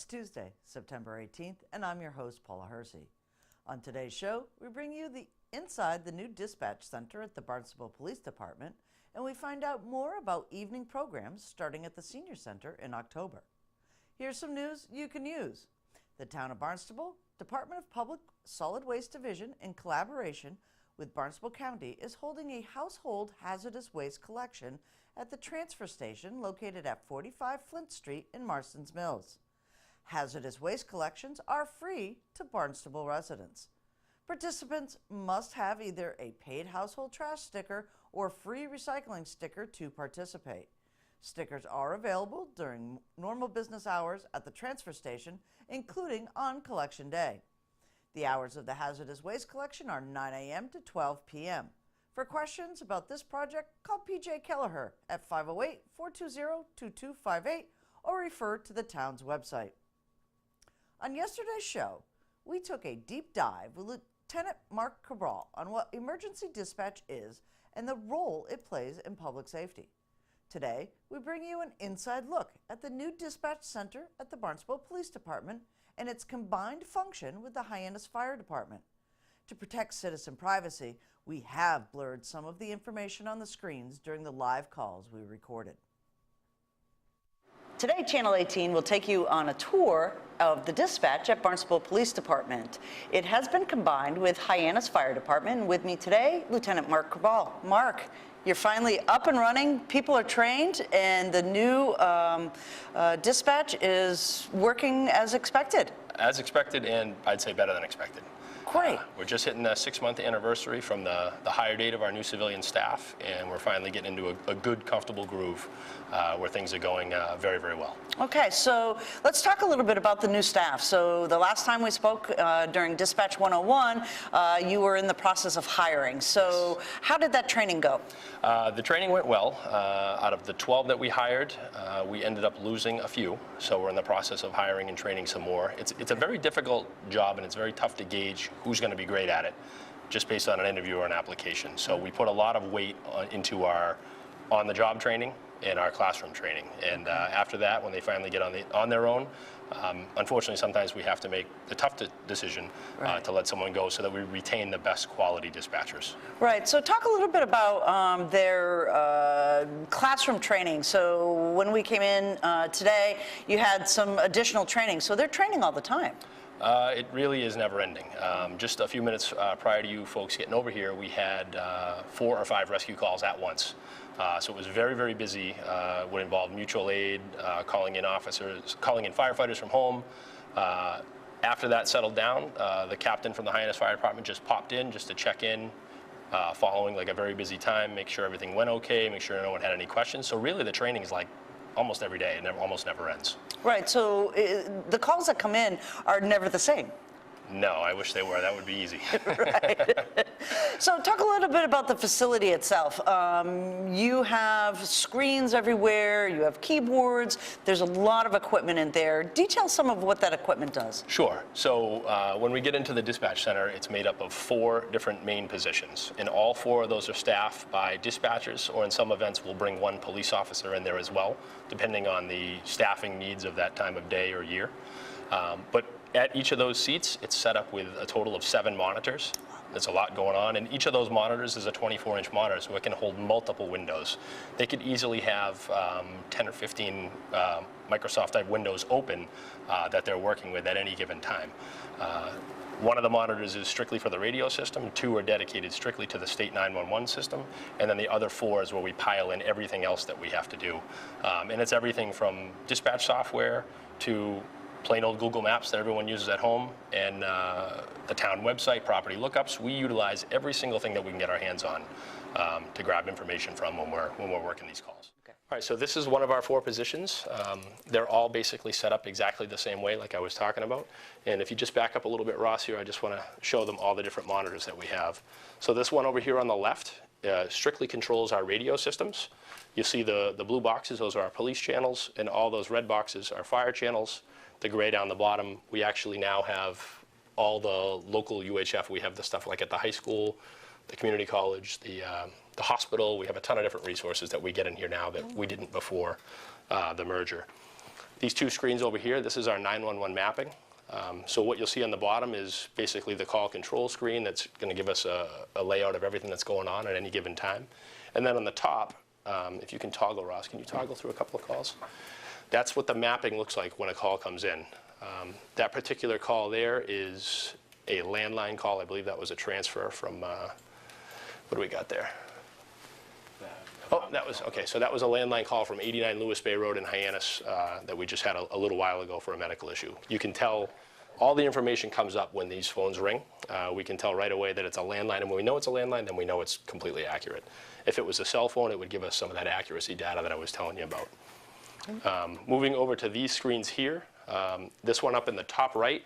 It's Tuesday, September 18th, and I'm your host, Paula Hersey. On today's show, we bring you inside the new dispatch center at the Barnstable Police Department, and we find out more about evening programs starting at the Senior Center in October. Here's some news you can use. The Town of Barnstable, Department of Public Solid Waste Division, in collaboration with Barnstable County, is holding a household hazardous waste collection at the transfer station located at 45 Flint Street in Marston's Mills. Hazardous waste collections are free to Barnstable residents. Participants must have either a paid household trash sticker or free recycling sticker to participate. Stickers are available during normal business hours at the transfer station, including on collection day. The hours of the hazardous waste collection are 9 a.m. to 12 p.m. For questions about this project, call PJ Kelleher at 508-420-2258 or refer to the town's website. On yesterday's show, we took a deep dive with Lieutenant Mark Cabral on what emergency dispatch is and the role it plays in public safety. Today, we bring you an inside look at the new dispatch center at the Barnstable Police Department and its combined function with the Hyannis Fire Department. To protect citizen privacy, we have blurred some of the information on the screens during the live calls we recorded. Today, Channel 18 will take you on a tour of the dispatch at Barnstable Police Department. It has been combined with Hyannis Fire Department. And with me today, Lieutenant Mark Cabral. Mark, you're finally up and running, people are trained, and the new dispatch is working as expected. As expected, and I'd say better than expected. Great. We're just hitting the 6-month anniversary from the hire date of our new civilian staff, and we're finally getting into a good, comfortable groove where things are going very, very well. Okay, so let's talk a little bit about the new staff. So the last time we spoke during Dispatch 101, you were in the process of hiring. So how did that training go? The training went well. Out of the 12 that we hired, we ended up losing a few, so we're in the process of hiring and training some more. It's a very difficult job, and it's very tough to gauge who's going to be great at it just based on an interview or an application. So we put a lot of weight into our on-the-job training and our classroom training. And after that, when they finally get on their own, unfortunately, sometimes we have to make the tough decision to let someone go so that we retain the best quality dispatchers. Right. So talk a little bit about their classroom training. So when we came in today, you had some additional training. So they're training all the time. It really is never ending. Just a few minutes prior to you folks getting over here, we had 4 or 5 rescue calls at once. So it was very, very busy. Would involve mutual aid, calling in firefighters from home. After that settled down, the captain from the Hyannis Fire Department just popped in just to check in, following like a very busy time, make sure everything went okay, make sure no one had any questions. So really the training is like almost every day. It almost never ends. Right, so the calls that come in are never the same. No, I wish they were. That would be easy. Right. So talk a little bit about the facility itself. You have screens everywhere, you have keyboards, there's a lot of equipment in there. Detail some of what that equipment does. Sure. So when we get into the dispatch center, it's made up of 4 different main positions, and all 4 of those are staffed by dispatchers, or in some events we'll bring 1 police officer in there as well, depending on the staffing needs of that time of day or year. But at each of those seats, it's set up with a total of 7 monitors. There's a lot going on, and each of those monitors is a 24-inch monitor, so it can hold multiple windows. They could easily have 10 or 15 Microsoft type windows open that they're working with at any given time. One of the monitors is strictly for the radio system, 2 are dedicated strictly to the state 911 system, and then the other 4 is where we pile in everything else that we have to do. And it's everything from dispatch software to plain old Google Maps that everyone uses at home, and the town website, property lookups. We utilize every single thing that we can get our hands on to grab information from when we're working these calls. Okay. All right, so this is one of our 4 positions. They're all basically set up exactly the same way like I was talking about. And if you just back up a little bit, Ross, here, I just want to show them all the different monitors that we have. So this one over here on the left strictly controls our radio systems. You see the blue boxes, those are our police channels, and all those red boxes are fire channels. The gray down the bottom, we actually now have all the local UHF. We have the stuff like at the high school, the community college, the hospital. We have a ton of different resources that we get in here now that we didn't before the merger. These two screens over here, this is our 911 mapping. So what you'll see on the bottom is basically the call control screen that's going to give us a layout of everything that's going on at any given time. And then on the top, if you can toggle, Ross, can you toggle through a couple of calls? That's what the mapping looks like when a call comes in. That particular call there is a landline call. I believe that was a transfer from, what do we got there? Oh, that was, okay, so that was a landline call from 89 Lewis Bay Road in Hyannis that we just had a little while ago for a medical issue. You can tell, all the information comes up when these phones ring. We can tell right away that it's a landline, and when we know it's a landline, then we know it's completely accurate. If it was a cell phone, it would give us some of that accuracy data that I was telling you about. Moving over to these screens here, this one up in the top right,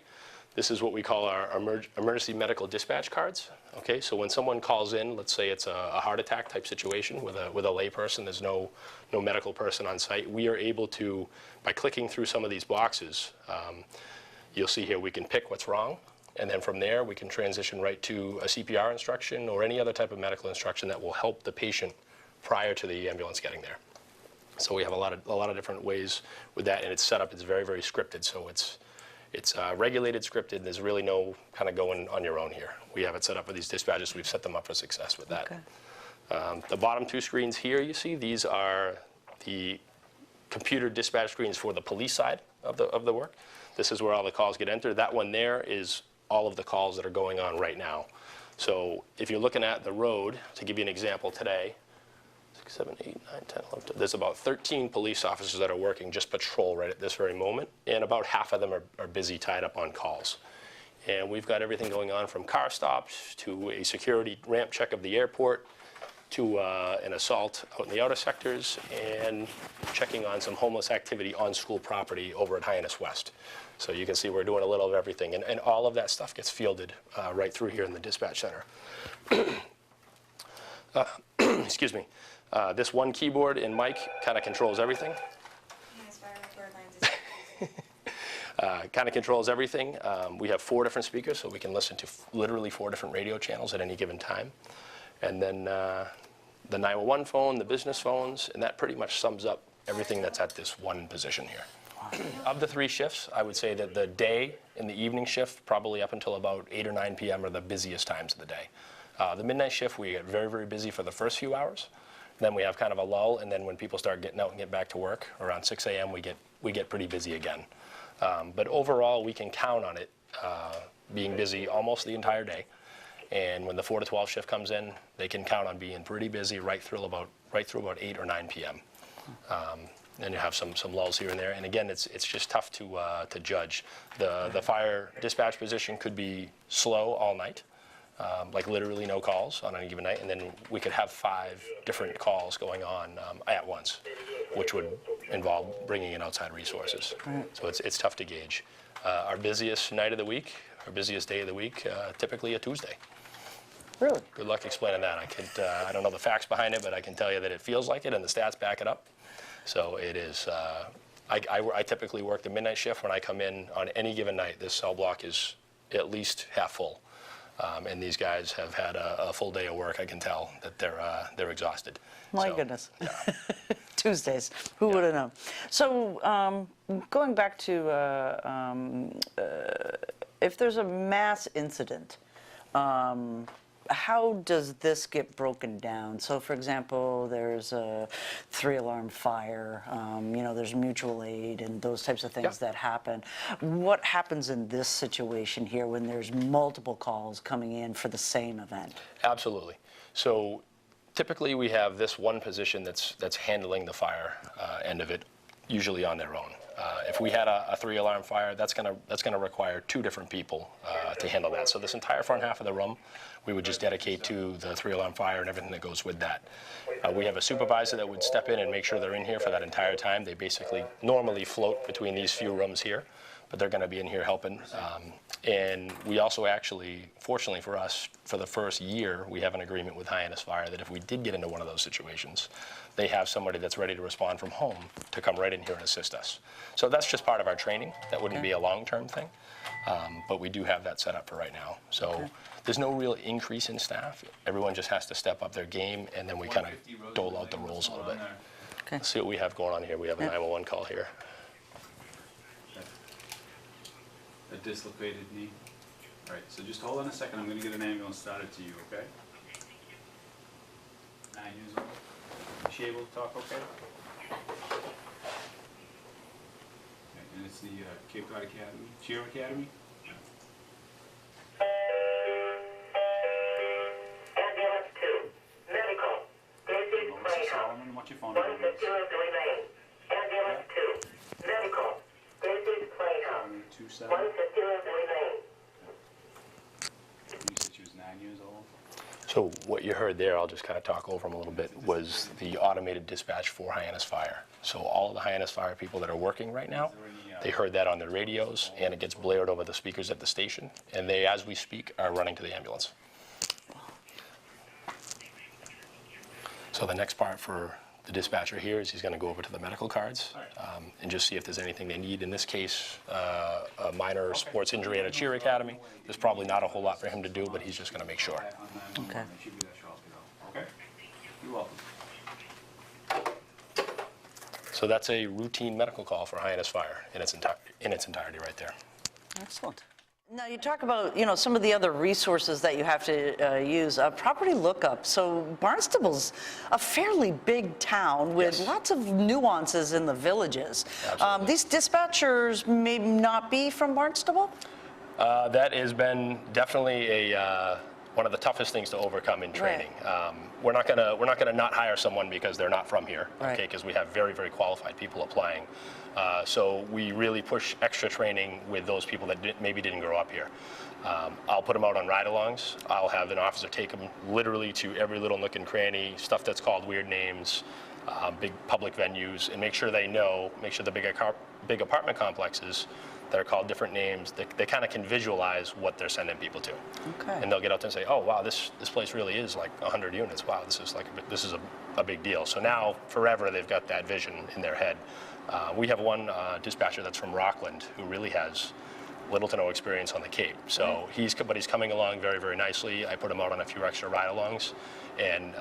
this is what we call our emergency medical dispatch cards. Okay, so when someone calls in, let's say it's a heart attack type situation with a lay person, there's no medical person on site, we are able to, by clicking through some of these boxes, you'll see here we can pick what's wrong, and then from there we can transition right to a CPR instruction or any other type of medical instruction that will help the patient prior to the ambulance getting there. So we have a lot of different ways with that, and it's set up, it's very, very scripted, so it's regulated, scripted. There's really no kind of going on your own here. We have it set up with these dispatches. We've set them up for success with that. Okay. The bottom two screens here, you see, these are the computer dispatch screens for the police side of the work. This is where all the calls get entered. That one there is all of the calls that are going on right now. So if you're looking at the road, to give you an example today, 6, 7, 8, 9, 10, 11, there's about 13 police officers that are working just patrol right at this very moment, and about half of them are busy tied up on calls. And we've got everything going on from car stops to a security ramp check of the airport to an assault out in the outer sectors and checking on some homeless activity on school property over at Hyannis West. So you can see we're doing a little of everything, and all of that stuff gets fielded right through here in the dispatch center. Excuse me. This one keyboard and mic kind of controls everything. Kind of controls everything. We have 4 different speakers, so we can listen to literally 4 different radio channels at any given time. And then the 911 phone, the business phones, and that pretty much sums up everything that's at this one position here. Of the 3 shifts, I would say that the day and the evening shift, probably up until about 8 or 9 p.m. are the busiest times of the day. The midnight shift, we get very, very busy for the first few hours. Then we have kind of a lull, and then when people start getting out and get back to work, around 6 a.m. we get pretty busy again. But overall, we can count on it being busy almost the entire day. And when the 4 to 12 shift comes in, they can count on being pretty busy right through about 8 or 9 p.m. And you have some lulls here and there. And again, it's just tough to judge. The fire dispatch position could be slow all night. Like literally no calls on any given night, and then we could have 5 different calls going on at once, which would involve bringing in outside resources. Right. So it's tough to gauge. Our busiest night of the week, our busiest day of the week, typically a Tuesday. Really? Good luck explaining that. I don't know the facts behind it, but I can tell you that it feels like it, and the stats back it up. So it is. I typically work the midnight shift. When I come in on any given night, this cell block is at least half full. And these guys have had a full day of work. I can tell that they're exhausted. My goodness. Yeah. Tuesdays. Who would have known? So going back to if there's a mass incident, how does this get broken down? So, for example, there's a 3-alarm fire, there's mutual aid and those types of things that happen. What happens in this situation here when there's multiple calls coming in for the same event? Absolutely. So, typically we have this one position that's handling the fire end of it, usually on their own. If we had a 3-alarm fire, that's gonna require 2 different people to handle that. So this entire front half of the room, we would just dedicate to the 3-alarm fire and everything that goes with that. We have a supervisor that would step in and make sure they're in here for that entire time. They basically normally float between these few rooms here, but they're going to be in here helping. And we also actually, fortunately for us, for the first year, we have an agreement with Hyannis Fire that if we did get into one of those situations, they have somebody that's ready to respond from home to come right in here and assist us. So that's just part of our training. That wouldn't be a long-term thing, but we do have that set up for right now. So there's no real increase in staff. Everyone just has to step up their game, and then we kind of dole out the roles a little bit. Okay. Let's see what we have going on here. We have a 911 call here. dislocated knee. All right, so just hold on a second. I'm going to get an ambulance started to you, okay? 9 years old. Is she able to talk okay? Okay, and it's the Cape Cod Academy, Cheer Academy? Ambulance 2, medical. This is Melissa Playhouse. Solomon, what's your phone number? 150 remain. Ambulance 2, medical. This is Playhouse. 727. 150 remain. You said she was 9 years old? So what you heard there, I'll just kind of talk over them a little bit, was the automated dispatch for Hyannis Fire. So all of the Hyannis Fire people that are working right now, they heard that on their radios, and it gets blared over the speakers at the station, and they, as we speak, are running to the ambulance. So the next part for the dispatcher here is he's going to go over to the medical cards and just see if there's anything they need. In this case, a minor sports injury at a cheer academy. There's probably not a whole lot for him to do, but he's just going to make sure. Okay. Okay? You're welcome. So that's a routine medical call for Hyannis Fire in its entirety right there. Excellent. Now you talk about, some of the other resources that you have to use. Property lookup. So Barnstable's a fairly big town with Yes. lots of nuances in the villages. Absolutely. These dispatchers may not be from Barnstable? That has been definitely one of the toughest things to overcome in training. We're not gonna not hire someone because they're not from here, Right. okay? Because we have very, very qualified people applying. So we really push extra training with those people that maybe didn't grow up here. I'll put them out on ride-alongs. I'll have an officer take them literally to every little nook and cranny, stuff that's called weird names, big public venues, and make sure the big apartment complexes that are called different names, they kind of can visualize what they're sending people to. Okay. And they'll get out there and say, oh, wow, this place really is like 100 units. Wow, this is a big deal. So now, forever, they've got that vision in their head. We have one dispatcher that's from Rockland who really has little to no experience on the Cape. So he's coming along very, very nicely. I put him out on a few extra ride-alongs. And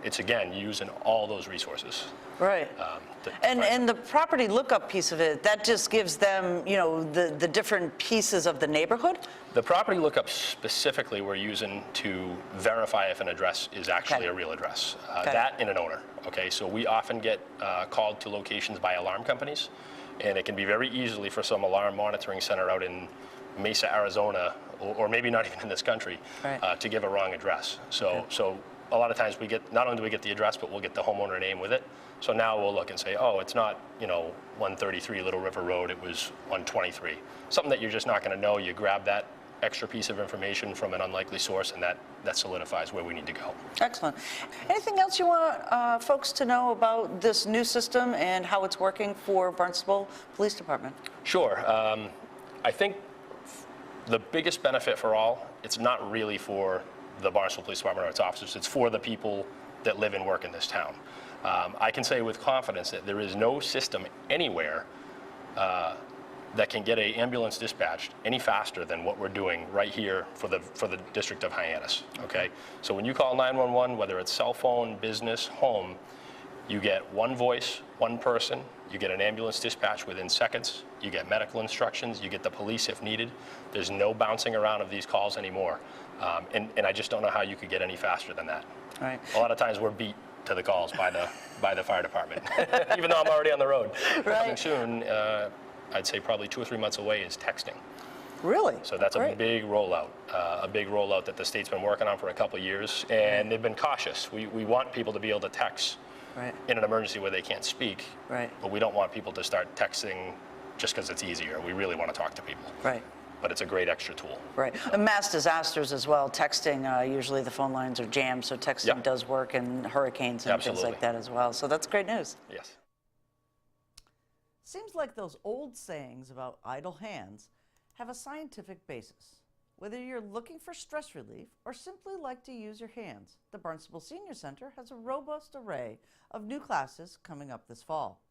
it's, again, using all those resources. Right. And the property lookup piece of it, that just gives them, the different pieces of the neighborhood? The property lookup specifically we're using to verify if an address is actually Okay. a real address. Okay. That and an owner. Okay, so we often get called to locations by alarm companies, and it can be very easily for some alarm monitoring center out in Mesa, Arizona, or maybe not even in this country, Right. to give a wrong address. So a lot of times not only do we get the address, but we'll get the homeowner name with it. So now we'll look and say, oh, it's not 133 Little River Road, it was 123. Something that you're just not going to know. You grab that extra piece of information from an unlikely source, and that solidifies where we need to go. Excellent. Anything else you want folks to know about this new system and how it's working for Barnstable Police Department? Sure. I think the biggest benefit for all, it's not really for the Barnstable Police Department or its officers, it's for the people that live and work in this town. I can say with confidence that there is no system anywhere that can get an ambulance dispatched any faster than what we're doing right here for the District of Hyannis, okay? So when you call 911, whether it's cell phone, business, home, you get one voice, one person, you get an ambulance dispatch within seconds, you get medical instructions, you get the police if needed. There's no bouncing around of these calls anymore. And I just don't know how you could get any faster than that. Right. A lot of times we're beat to the calls by the fire department, even though I'm already on the road. Right. Coming soon, I'd say probably 2 or 3 months away is texting. Really? So that's Great. a big rollout that the state's been working on for a couple of years, and they've been cautious. We want people to be able to text Right. in an emergency where they can't speak, Right. but we don't want people to start texting just because it's easier. We really want to talk to people. Right. But it's a great extra tool. Right. And mass disasters as well. Texting, usually the phone lines are jammed, so texting Yep. does work, and hurricanes and things Absolutely. like that as well. So that's great news. Yes. Seems like those old sayings about idle hands have a scientific basis. Whether you're looking for stress relief or simply like to use your hands, the Barnstable Senior Center has a robust array of new classes coming up this fall.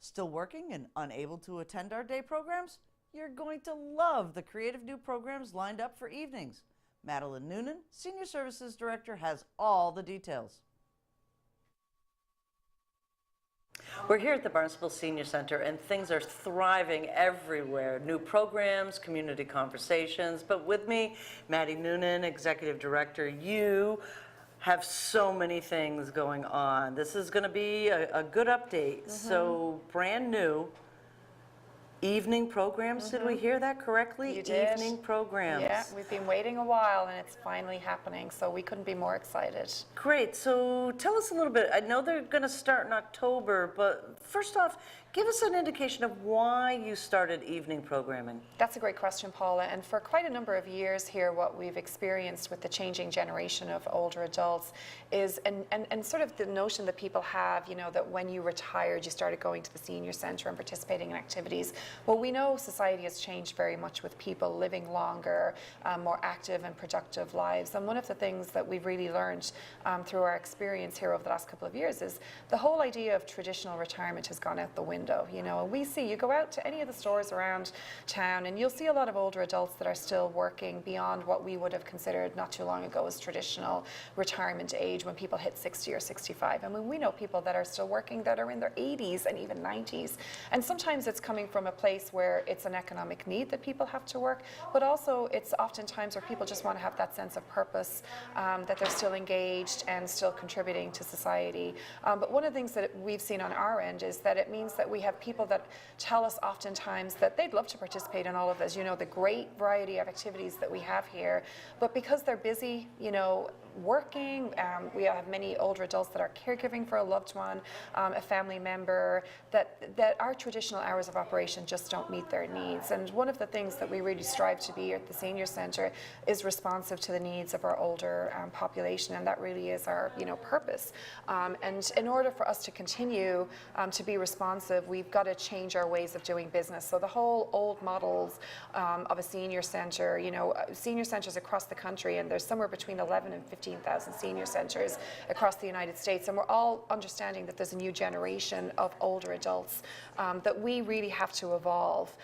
Still working and unable to attend our day programs? You're going to love the creative new programs lined up for evenings. Madeline Noonan, Senior Services Director, has all the details. We're here at the Barnstable Senior Center, and things are thriving everywhere. New programs, community conversations. But with me, Maddie Noonan, Executive Director. You have so many things going on. This is going to be a good update. So brand new. Evening programs, did we hear that correctly? You did. Evening programs. Yeah, we've been waiting a while and it's finally happening, so we couldn't be more excited. Great, so tell us a little bit. I know they're going to start in October, but first off, give us an indication of why you started evening programming. That's a great question, Paula, and for quite a number of years here, what we've experienced with the changing generation of older adults is, and sort of the notion that people have, you know, that when you retired, you started going to the senior center and participating in activities. Well, we know society has changed very much with people living longer, more active and productive lives. And one of the things that we've really learned through our experience here over the last couple of years is the whole idea of traditional retirement has gone out the window. You know, we see, you go out to any of the stores around town and you'll see a lot of older adults that are still working beyond what we would have considered not too long ago as traditional retirement age when people hit 60 or 65. I mean, we know people that are still working that are in their 80s and even 90s. And sometimes it's coming from a place where it's an economic need that people have to work, but also it's oftentimes where people just want to have that sense of purpose, that they're still engaged and still contributing to society. But one of the things that we've seen on our end is that it means that we have people that tell us oftentimes that they'd love to participate in all of this, you know, the great variety of activities that we have here, but because they're busy, you know, working, we have many older adults that are caregiving for a loved one, a family member, that our traditional hours of operation just don't meet their needs. And one of the things that we really strive to be at the Senior Centre is responsive to the needs of our older population, and that really is our, you know, purpose. And in order for us to continue to be responsive, we've got to change our ways of doing business. So the whole old models of a senior centre, you know, senior centres across the country, and there's somewhere between 11 and 15,000 senior centres across the United States, and we're all understanding that there's a new generation of older adults that we really have to evolve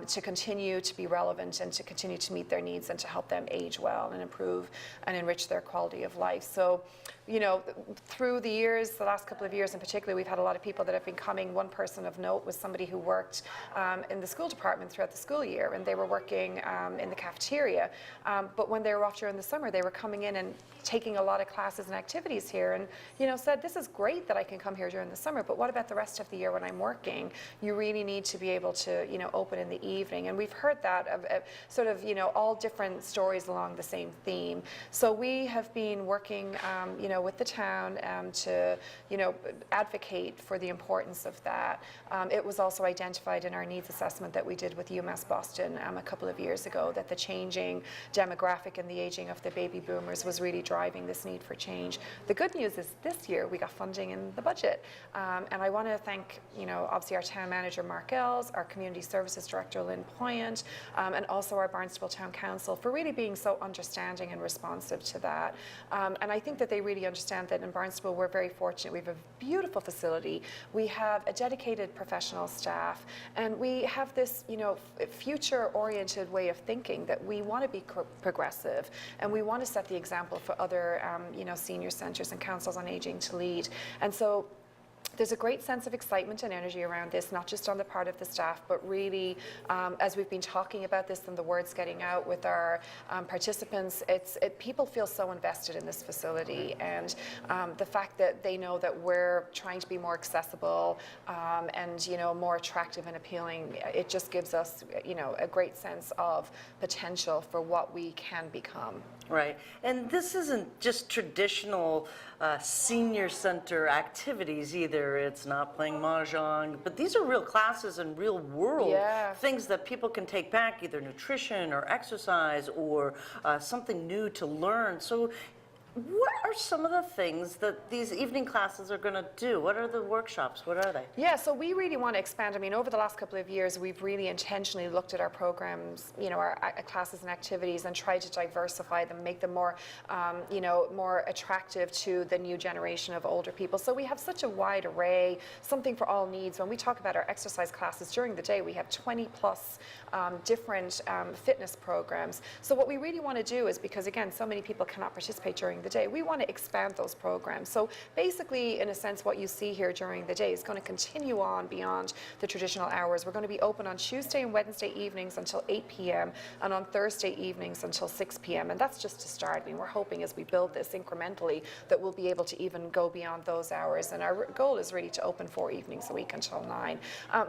to continue to be relevant and to continue to meet their needs and to help them age well and improve and enrich their quality of life. So, you know, through the years, the last couple of years in particular, we've had a lot of people that have been coming. One person of note was somebody who worked in the school department throughout the school year, and they were working in the cafeteria. But when they were off during the summer, they were coming in and taking a lot of classes and activities here, and, you know, said, this is great that I can come here during the summer, but what about the rest of the year when I'm working? You really need to be able to, you know, open in the evening. And we've heard that of sort of, you know, all different stories along the same theme. So we have been working, you know, with the town to, you know, advocate for the importance of that. It was also identified in our needs assessment that we did with UMass Boston a couple of years ago that the changing demographic and the aging of the baby boomers was really driving this need for change. The good news is this year we got funding in the budget. And I want to thank, you know, obviously our town manager, Mark Ells, our community services director, Lynn Poyant, and also our Barnstable Town Council for really being so understanding and responsive to that. And I think that they really understand that in Barnstable we're very fortunate. We have a beautiful facility. We have a dedicated professional staff, and we have this, you know, future-oriented way of thinking that we want to be progressive, and we want to set the example for other, you know, senior centres and councils on aging to lead. And so there's a great sense of excitement and energy around this, not just on the part of the staff, but really, as we've been talking about this and the word's getting out with our participants, people feel so invested in this facility, and the fact that they know that we're trying to be more accessible and, you know, more attractive and appealing, it just gives us, you know, a great sense of potential for what we can become. Right, and this isn't just traditional senior center activities either. It's not playing mahjong, but these are real classes and real world things that people can take back, either nutrition or exercise or something new to learn. So what are some of the things that these evening classes are going to do? What are the workshops? What are they? Yeah, so we really want to expand. I mean, over the last couple of years, we've really intentionally looked at our programs, you know, our classes and activities, and tried to diversify them, make them more, you know, more attractive to the new generation of older people. So we have such a wide array, something for all needs. When we talk about our exercise classes during the day, we have 20 plus different fitness programs. So what we really want to do is, because again, so many people cannot participate during the day. We want to expand those programs. So basically, in a sense, what you see here during the day is going to continue on beyond the traditional hours. We're going to be open on Tuesday and Wednesday evenings until 8 p.m. and on Thursday evenings until 6 p.m. And that's just to start. I mean, we're hoping as we build this incrementally that we'll be able to even go beyond those hours. And our goal is really to open 4 evenings a week until 9.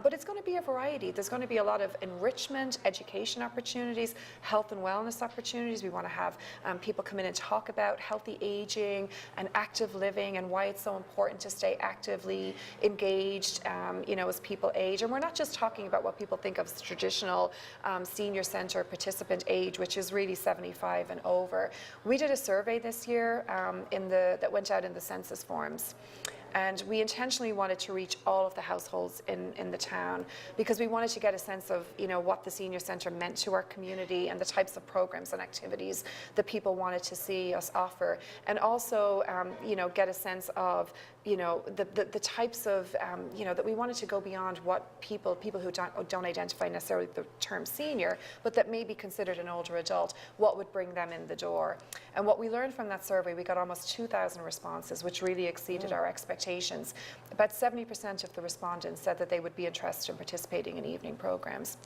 But it's going to be a variety. There's going to be a lot of enrichment, education opportunities, health and wellness opportunities. We want to have people come in and talk about healthy aging and active living and why it's so important to stay actively engaged, as people age. And we're not just talking about what people think of as traditional senior center participant age, which is really 75 and over. We did a survey this year that went out in the census forms. And we intentionally wanted to reach all of the households in the town because we wanted to get a sense of, what the senior centre meant to our community and the types of programs and activities that people wanted to see us offer. And also, get a sense of, the types of, that we wanted to go beyond what people who don't identify necessarily with the term senior, but that may be considered an older adult, what would bring them in the door. And what we learned from that survey, we got almost 2,000 responses, which really exceeded our expectations. About 70% of the respondents said that they would be interested in participating in evening programs.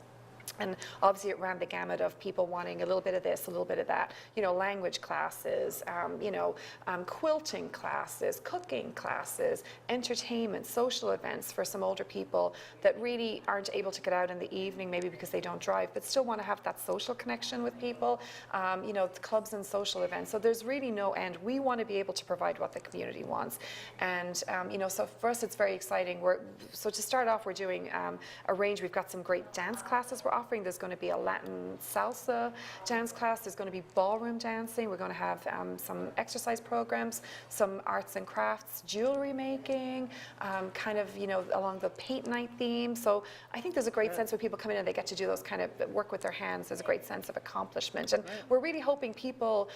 And obviously it ran the gamut of people wanting a little bit of this, a little bit of that, language classes, quilting classes, cooking classes, entertainment, social events for some older people that really aren't able to get out in the evening, maybe because they don't drive, but still want to have that social connection with people, clubs and social events. So there's really no end. We want to be able to provide what the community wants. And, so for us, it's very exciting. So to start off, we're doing a range. We've got some great dance classes we're offering. There's going to be a Latin salsa dance class. There's going to be ballroom dancing. We're going to have some exercise programs, some arts and crafts, jewelry making, along the paint night theme. So I think there's a great sense when people come in and they get to do those kind of work with their hands. There's a great sense of accomplishment. And we're really hoping people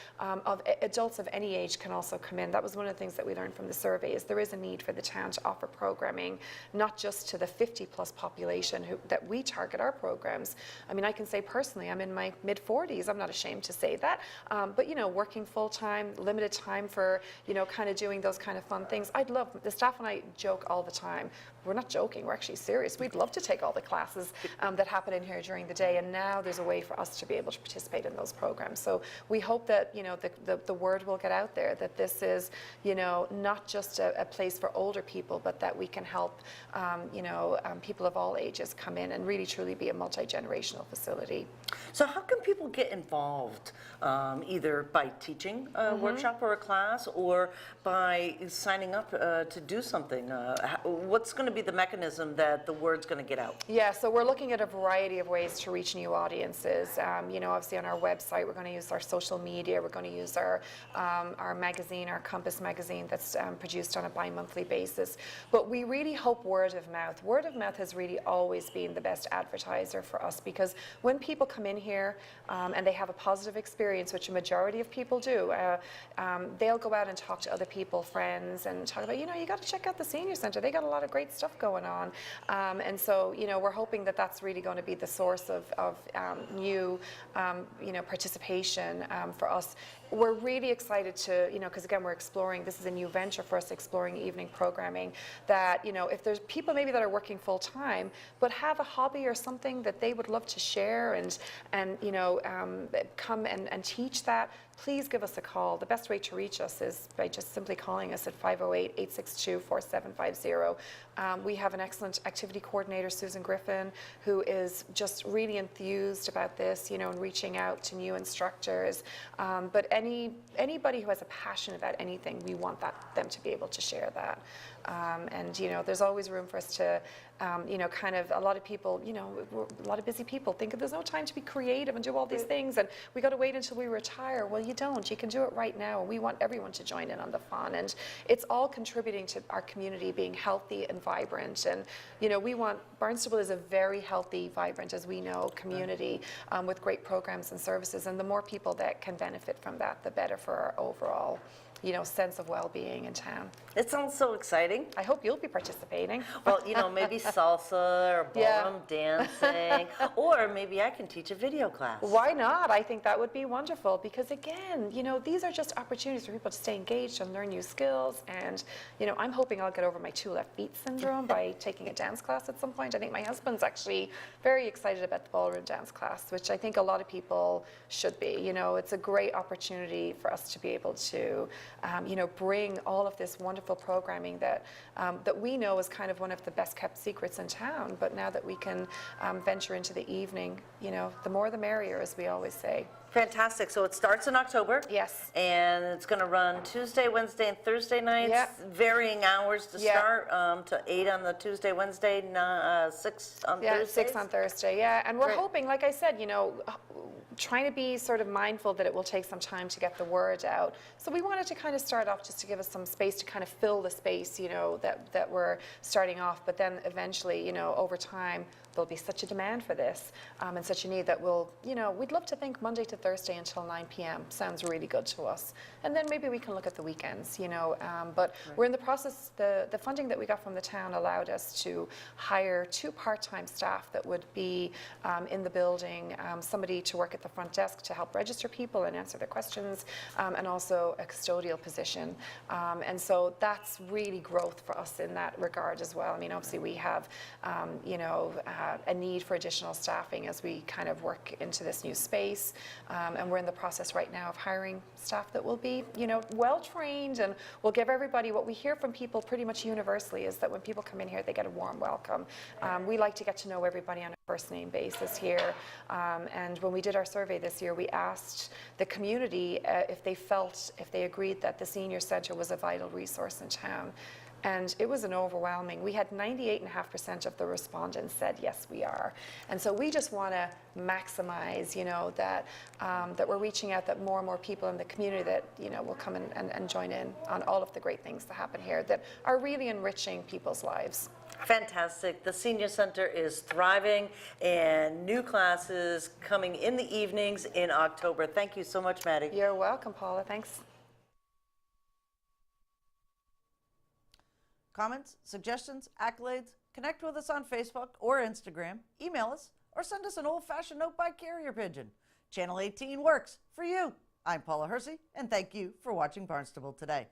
adults of any age can also come in. That was one of the things that we learned from the survey is there is a need for the town to offer programming, not just to the 50+ population that we target our programs. I mean, I can say personally, I'm in my mid-40s. I'm not ashamed to say that. But, working full-time, limited time for, kind of doing those kind of fun things. The staff and I joke all the time. We're not joking, we're actually serious. We'd love to take all the classes that happen in here during the day, and now there's a way for us to be able to participate in those programs. So we hope that, the word will get out there, that this is, not just a place for older people, but that we can help, people of all ages come in and really truly be a multi-generational facility. So how can people get involved, either by teaching a workshop or a class, or by signing up to do something? What's going to be the mechanism that the word's going to get out? Yeah, so we're looking at a variety of ways to reach new audiences. Obviously on our website, we're going to use our social media. We're going to use our magazine, our Compass magazine that's produced on a bi-monthly basis. But we really hope word of mouth. Word of mouth has really always been the best advertiser for us, because when people come in here and they have a positive experience, which a majority of people do, they'll go out and talk to other people, friends, and talk about, you got to check out the senior center. They got a lot of great stuff going on. And so, we're hoping that that's really going to be the source of new, participation for us. We're really excited to, because again, we're exploring, this is a new venture for us, exploring evening programming, that, if there's people maybe that are working full time, but have a hobby or something that they would love to share and come and teach that, please give us a call. The best way to reach us is by just simply calling us at 508-862-4750. We have an excellent activity coordinator, Susan Griffin, who is just really enthused about this, and reaching out to new instructors. But anybody who has a passion about anything, we want them to be able to share that. And there's always room for us to, kind of a lot of people, a lot of busy people think there's no time to be creative and do all these things, and we got to wait until we retire. Well, you don't. You can do it right now, and we want everyone to join in on the fun. And it's all contributing to our community being healthy and vibrant. And we want Barnstable is a very healthy, vibrant, as we know, community with great programs and services. And the more people that can benefit from that, the better for our overall sense of well-being in town. It sounds so exciting. I hope you'll be participating. Well, maybe salsa or Yeah. ballroom dancing, or maybe I can teach a video class. Why not? I think that would be wonderful because, again, these are just opportunities for people to stay engaged and learn new skills. And, I'm hoping I'll get over my 2 left feet syndrome by taking a dance class at some point. I think my husband's actually very excited about the ballroom dance class, which I think a lot of people should be. It's a great opportunity for us to be able to, bring all of this wonderful programming that we know is kind of one of the best kept secrets in town. But now that we can venture into the evening, the more the merrier, as we always say. Fantastic. So it starts in October. Yes. And it's going to run Tuesday, Wednesday, and Thursday nights. Yep. Varying hours to Yep. start, to 8 on the Tuesday, Wednesday, 6 on Yeah, Thursdays. 6 on Thursday, yeah. And we're Great. hoping, like I said, trying to be sort of mindful that it will take some time to get the word out. So we wanted to kind of start off just to give us some space to kind of fill the space, that we're starting off. But then eventually, over time, there'll be such a demand for this and such a need that we'd love to think Monday to Thursday until 9 p.m. Sounds really good to us. And then maybe we can look at the weekends, but we're in the process, the funding that we got from the town allowed us to hire 2 part-time staff that would be in the building, somebody to work at the front desk to help register people and answer their questions, and also a custodial position. And so that's really growth for us in that regard as well. I mean, obviously we have, a need for additional staffing as we kind of work into this new space. And we're in the process right now of hiring staff that will be, well-trained, and will give everybody what we hear from people pretty much universally is that when people come in here, they get a warm welcome. We like to get to know everybody on a first-name basis here. And when we did our survey this year, we asked the community if they agreed that the senior centre was a vital resource in town. And it was an overwhelming. We had 98.5% of the respondents said, yes, we are. And so we just want to maximize, that we're reaching out, that more and more people in the community that, will come and join in on all of the great things that happen here that are really enriching people's lives. Fantastic. The Senior Center is thriving, and new classes coming in the evenings in October. Thank you so much, Maddie. You're welcome, Paula. Thanks. Comments, suggestions, accolades? Connect with us on Facebook or Instagram, email us, or send us an old-fashioned note by carrier pigeon. Channel 18 works for you. I'm Paula Hersey, and thank you for watching Barnstable Today.